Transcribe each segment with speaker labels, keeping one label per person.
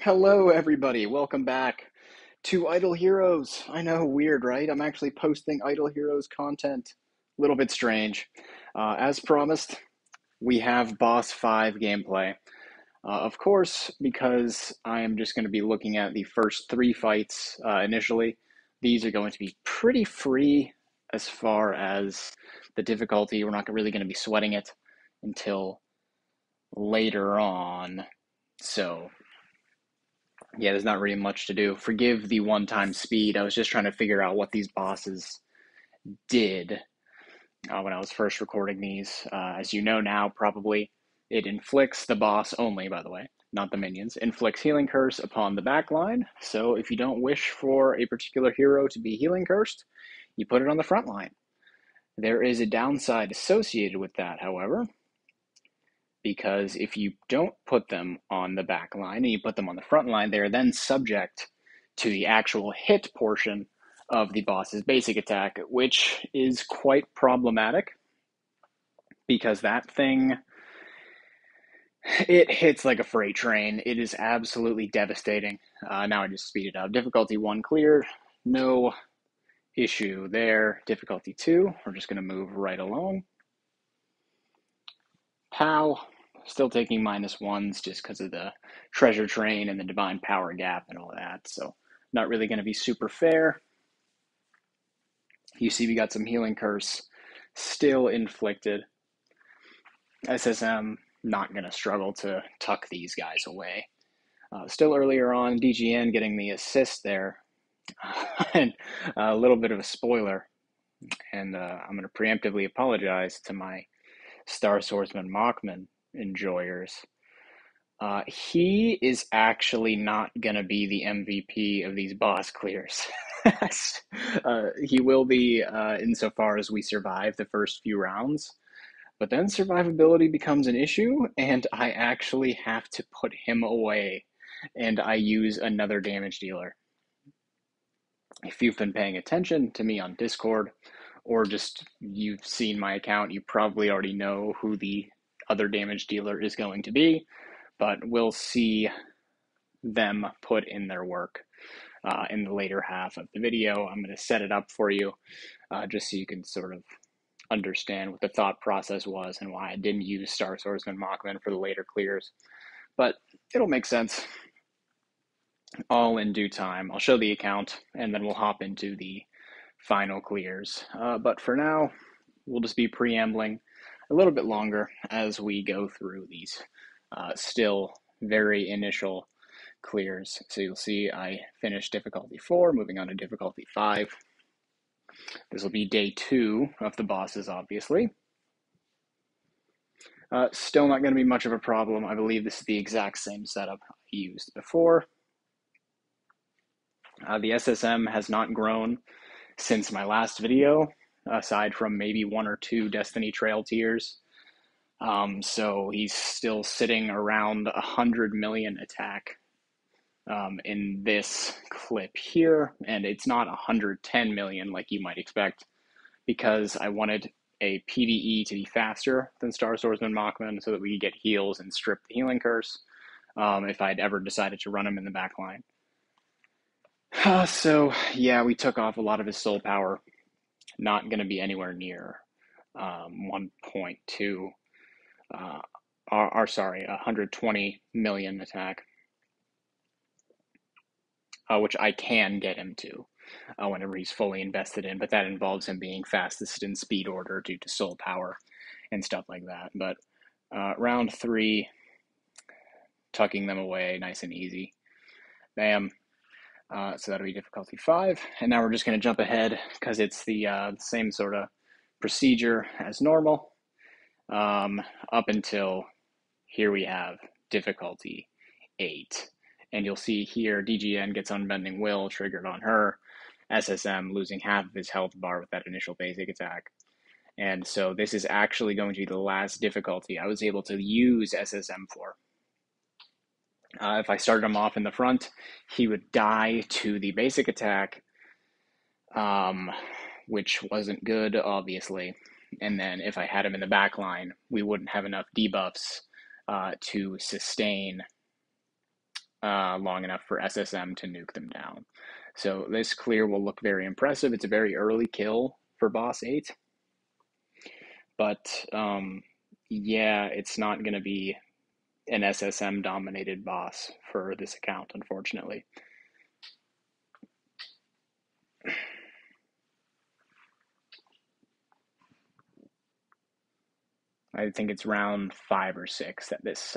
Speaker 1: Hello, everybody. Welcome back to Idle Heroes. I know, weird, right? I'm actually posting Idle Heroes content. A little bit strange. As promised, we have Boss 5 gameplay. Of course, because I am just going to be looking at the first three fights initially. These are going to be pretty free as far as the difficulty. We're not really going to be sweating it until later on. So yeah, there's not really much to do. Forgive the one-time speed. I was just trying to figure out what these bosses did when I was first recording these. As you know now, probably, it inflicts the boss only, by the way, not the minions, inflicts healing curse upon the backline. So if you don't wish for a particular hero to be healing cursed, you put it on the front line. There is a downside associated with that, however, because if you don't put them on the back line and you put them on the front line, they're then subject to the actual hit portion of the boss's basic attack, which is quite problematic because that thing, it hits like a freight train. It is absolutely devastating. Now I just speed it up. Difficulty 1 cleared, no issue there. Difficulty 2, we're just going to move right along. Pow. Still taking -1s just because of the treasure train and the divine power gap and all that. So not really going to be super fair. You see we got some healing curse still inflicted. SSM not going to struggle to tuck these guys away. Still earlier on, DGN getting the assist there. And a little bit of a spoiler. And I'm going to preemptively apologize to my Star Swordsman Mockman enjoyers. He is actually not going to be the MVP of these boss clears. He will be insofar as we survive the first few rounds, but then survivability becomes an issue, and I actually have to put him away, and I use another damage dealer. If you've been paying attention to me on Discord, or just you've seen my account, you probably already know who the other damage dealer is going to be, but we'll see them put in their work in the later half of the video. I'm going to set it up for you just so you can sort of understand what the thought process was and why I didn't use Star Swordsman Mockman for the later clears. But it'll make sense all in due time. I'll show the account and then we'll hop into the final clears. But for now, we'll just be preambling a little bit longer as we go through these still very initial clears. So you'll see I finished difficulty 4, moving on to difficulty 5. This will be day 2 of the bosses, obviously. Still not going to be much of a problem. I believe this is the exact same setup I used before. The SSM has not grown since my last video, aside from maybe 1 or 2 Destiny Trail tiers. So he's still sitting around 100 million attack in this clip here, and it's not 110 million like you might expect, because I wanted a PvE to be faster than Star Swordsman Mockman so that we could get heals and strip the healing curse if I'd ever decided to run him in the back line. So yeah, we took off a lot of his soul power. Not going to be anywhere near 1.2 120 million attack, which I can get him to whenever he's fully invested in, but that involves him being fastest in speed order due to soul power and stuff like that. But round 3, tucking them away nice and easy. Bam. So that'll be difficulty 5. And now we're just going to jump ahead because it's the same sort of procedure as normal up until here we have difficulty 8. And you'll see here DGN gets Unbending Will triggered on her, SSM losing half of his health bar with that initial basic attack. And so this is actually going to be the last difficulty I was able to use SSM for. If I started him off in the front, he would die to the basic attack, which wasn't good, obviously. And then if I had him in the back line, we wouldn't have enough debuffs to sustain long enough for SSM to nuke them down. So this clear will look very impressive. It's a very early kill for boss 8, but yeah, it's not going to be an SSM dominated boss for this account, unfortunately. I think it's round 5 or 6 that this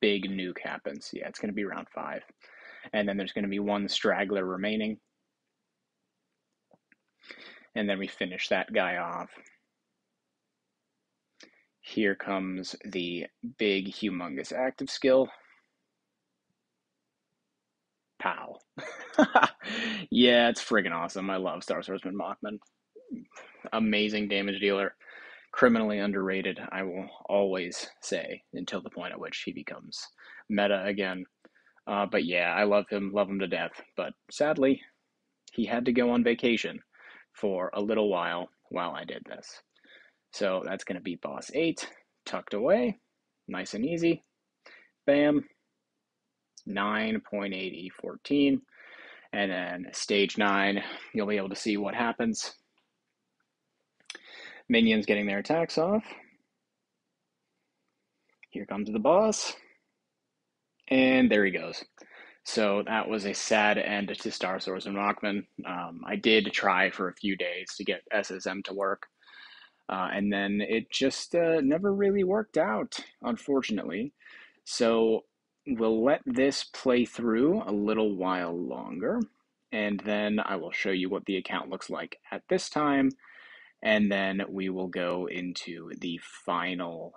Speaker 1: big nuke happens. Yeah, it's going to be round 5. And then there's going to be one straggler remaining. And then we finish that guy off. Here comes the big, humongous active skill. Pow. Yeah, it's friggin' awesome. I love Star Swordsman Mockman. Amazing damage dealer. Criminally underrated, I will always say, until the point at which he becomes meta again. But yeah, I love him to death. But sadly, he had to go on vacation for a little while I did this. So that's going to be boss 8, tucked away, nice and easy. Bam, 9.8E14. And then stage 9, you'll be able to see what happens. Minions getting their attacks off. Here comes the boss. And there he goes. So that was a sad end to Star Swordsman Mockman. I did try for a few days to get SSM to work. And then it just never really worked out, unfortunately. So we'll let this play through a little while longer. And then I will show you what the account looks like at this time. And then we will go into the final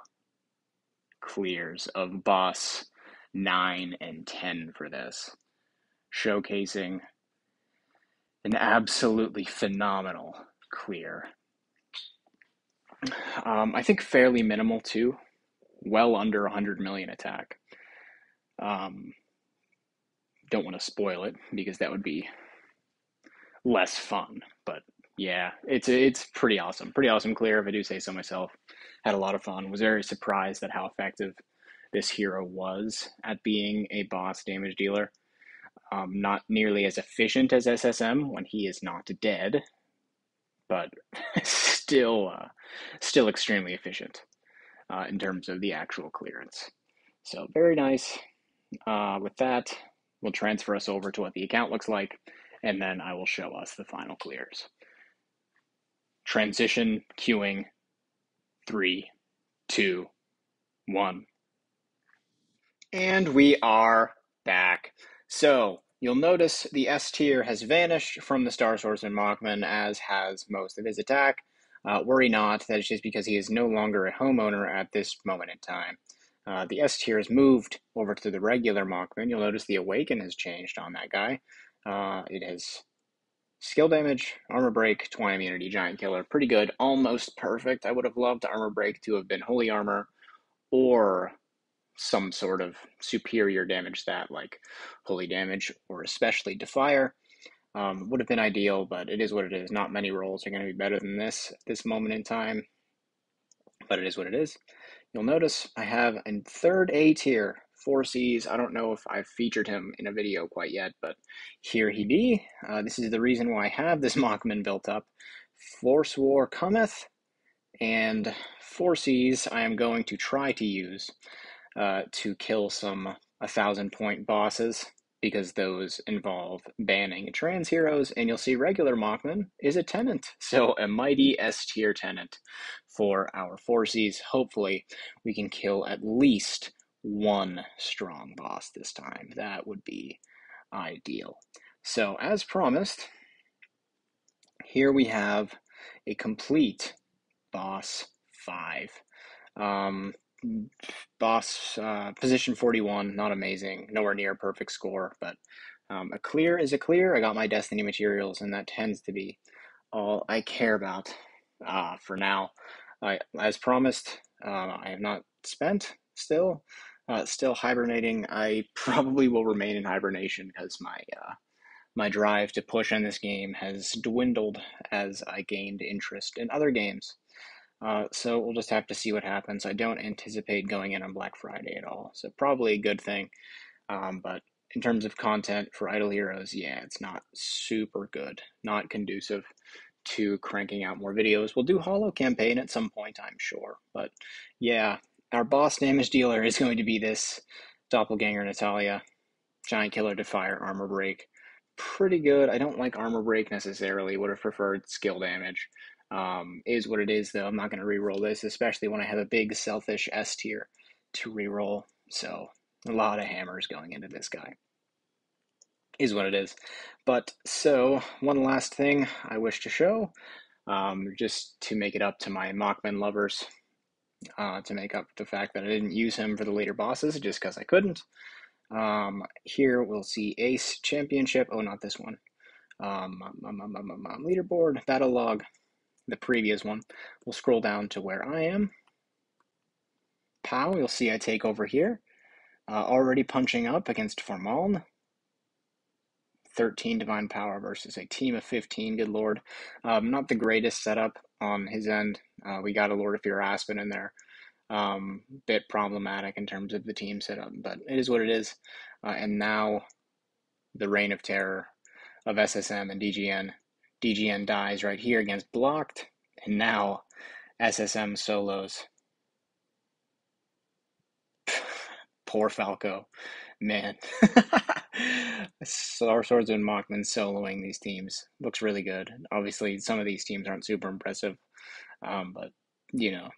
Speaker 1: clears of boss 9 and 10 for this, showcasing an absolutely phenomenal clear. I think fairly minimal too, well under 100 million attack. Don't want to spoil it because that would be less fun, but yeah, it's pretty awesome clear, if I do say so myself. Had a lot of fun. Was very surprised at how effective this hero was at being a boss damage dealer. Not nearly as efficient as SSM when he is not dead, but still extremely efficient in terms of the actual clearance. So very nice. With that, we'll transfer us over to what the account looks like, and then I will show us the final clears. Transition queuing. 3, 2, 1. And we are back. So you'll notice the S tier has vanished from the Star Swordsman Mockman, as has most of his attack. Worry not, that is just because he is no longer a homeowner at this moment in time. The S tier has moved over to the regular Mockman. You'll notice the Awaken has changed on that guy. It has skill damage, armor break, twine immunity, giant killer. Pretty good, almost perfect. I would have loved armor break to have been holy armor or some sort of superior damage stat like holy damage or especially Defier. Would have been ideal, but it is what it is. Not many rolls are going to be better than this at this moment in time, but it is what it is. You'll notice I have a third A tier, 4Cs. I don't know if I've featured him in a video quite yet, but here he be. This is the reason why I have this Mockman built up. Force War cometh, and 4Cs I am going to try to use to kill some 1,000-point bosses, because those involve banning trans heroes, and you'll see regular Mockman is a tenant, so a mighty S tier tenant for our 4Cs. Hopefully we can kill at least one strong boss this time. That would be ideal. So as promised, here we have a complete boss 5. Boss position 41, not amazing, nowhere near a perfect score, but a clear is a clear. I got my destiny materials, and that tends to be all I care about for now. As promised, I have not spent still hibernating. I probably will remain in hibernation because my drive to push on this game has dwindled as I gained interest in other games. So we'll just have to see what happens. I don't anticipate going in on Black Friday at all, so probably a good thing. But in terms of content for Idle Heroes, yeah, it's not super good, not conducive to cranking out more videos. We'll do Holo campaign at some point, I'm sure. But yeah, our boss damage dealer is going to be this Doppelganger Natalia, Giant Killer Defier, Armor Break. Pretty good. I don't like Armor Break necessarily. Would have preferred skill damage. Is what it is, though. I'm not going to reroll this, especially when I have a big selfish S tier to reroll. So a lot of hammers going into this guy. Is what it is. But so, one last thing I wish to show, just to make it up to my Mockman lovers, to make up the fact that I didn't use him for the later bosses just because I couldn't. Here we'll see Ace Championship. Oh, not this one. Leaderboard, battle log, the previous one. We'll scroll down to where I am. Pow, you'll see I take over here. Already punching up against Formaln. 13 divine power versus a team of 15. Good lord. Not the greatest setup on his end. We got a Lord of Fear Aspen in there. Bit problematic in terms of the team setup, but it is what it is. And now the reign of terror of SSM and DGN. DGN dies right here against blocked, and now SSM solos. Poor Falco. Man. Star Swordsman Mockman soloing these teams looks really good. Obviously, some of these teams aren't super impressive, but, you know,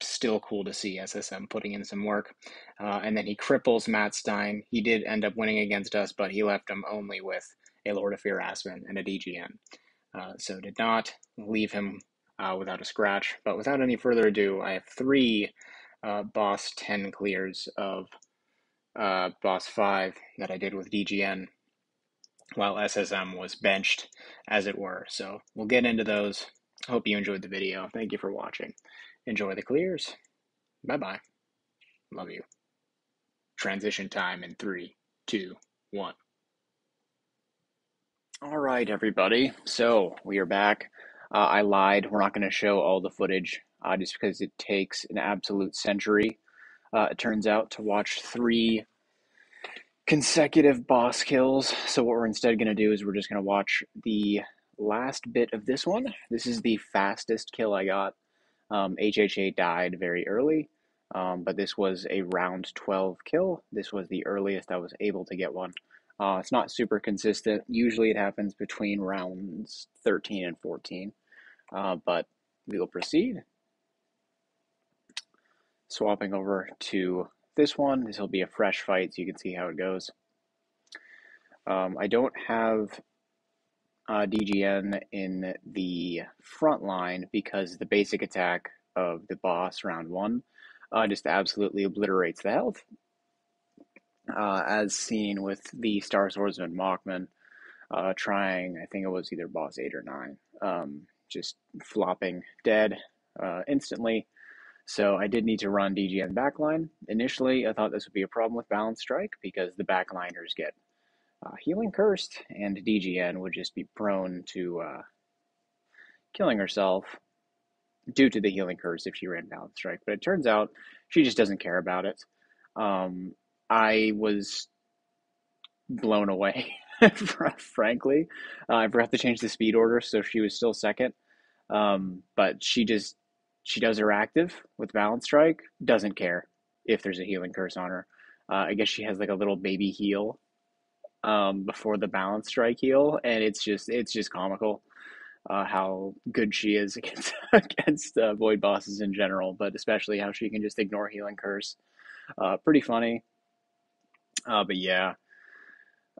Speaker 1: still cool to see SSM putting in some work. And then he cripples Matt Stein. He did end up winning against us, but he left him only with a Lord of Fear Aspen and a DGN. So did not leave him without a scratch. But without any further ado, I have three boss 10 clears of boss 5 that I did with DGN while SSM was benched, as it were. So we'll get into those. Hope you enjoyed the video. Thank you for watching. Enjoy the clears. Bye-bye. Love you. Transition time in 3, 2, 1. All right, everybody. So we are back. I lied. We're not going to show all the footage just because it takes an absolute century, it turns out, to watch 3 consecutive boss kills. So what we're instead going to do is we're just going to watch the last bit of this one. This is the fastest kill I got. HHA died very early, but this was a round 12 kill. This was the earliest I was able to get one. It's not super consistent. Usually it happens between rounds 13 and 14, but we will proceed. Swapping over to this one. This will be a fresh fight, so you can see how it goes. I don't have DGN in the front line because the basic attack of the boss round 1 just absolutely obliterates the health, as seen with the Star Swordsman Mockman trying, I think it was either boss 8 or 9, just flopping dead instantly. So I did need to run DGN backline. Initially, I thought this would be a problem with Balance Strike because the backliners get healing cursed, and DGN would just be prone to killing herself due to the healing curse if she ran Balance Strike. But it turns out she just doesn't care about it. I was blown away, frankly. I forgot to change the speed order, so she was still second. But she does her active with Balance Strike, doesn't care if there's a healing curse on her. I guess she has like a little baby heal before the Balance Strike heal, and it's just comical how good she is against void bosses in general, but especially how she can just ignore healing curse. Pretty funny, but yeah.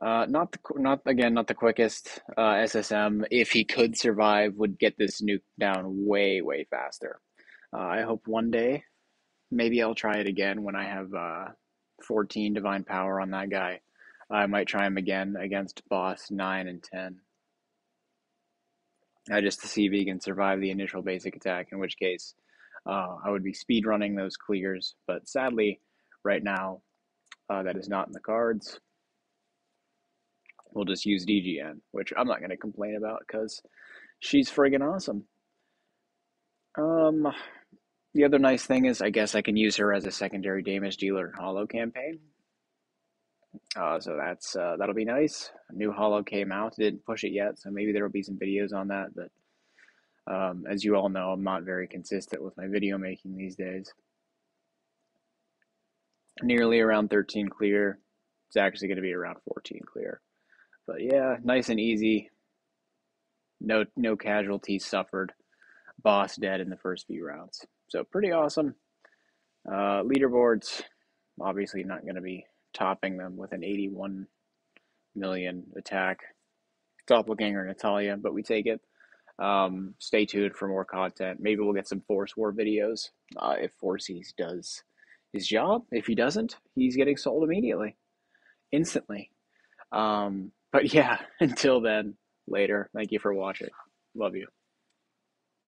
Speaker 1: Not the quickest. SSM, if he could survive, would get this nuke down way faster. I hope one day, maybe I'll try it again when I have 14 divine power on that guy. I might try him again against boss 9 and 10. Just to see if he can survive the initial basic attack, in which case I would be speedrunning those clears. But sadly, right now, that is not in the cards. We'll just use DGN, which I'm not going to complain about because she's friggin' awesome. The other nice thing is I guess I can use her as a secondary damage dealer in Hollow campaign. So that'll be nice. A new Hollow came out, didn't push it yet, so maybe there will be some videos on that. But as you all know, I'm not very consistent with my video making these days. Nearly around 13 clear. It's actually going to be around 14 clear. But yeah, nice and easy. No casualties suffered. Boss dead in the first few rounds. So pretty awesome. Leaderboards, obviously not going to be topping them with an 81 million attack. Doppelganger Natalia, but we take it. Stay tuned for more content. Maybe we'll get some Force War videos if Forces does his job. If he doesn't, he's getting sold immediately, instantly. But yeah, until then, later. Thank you for watching. Love you.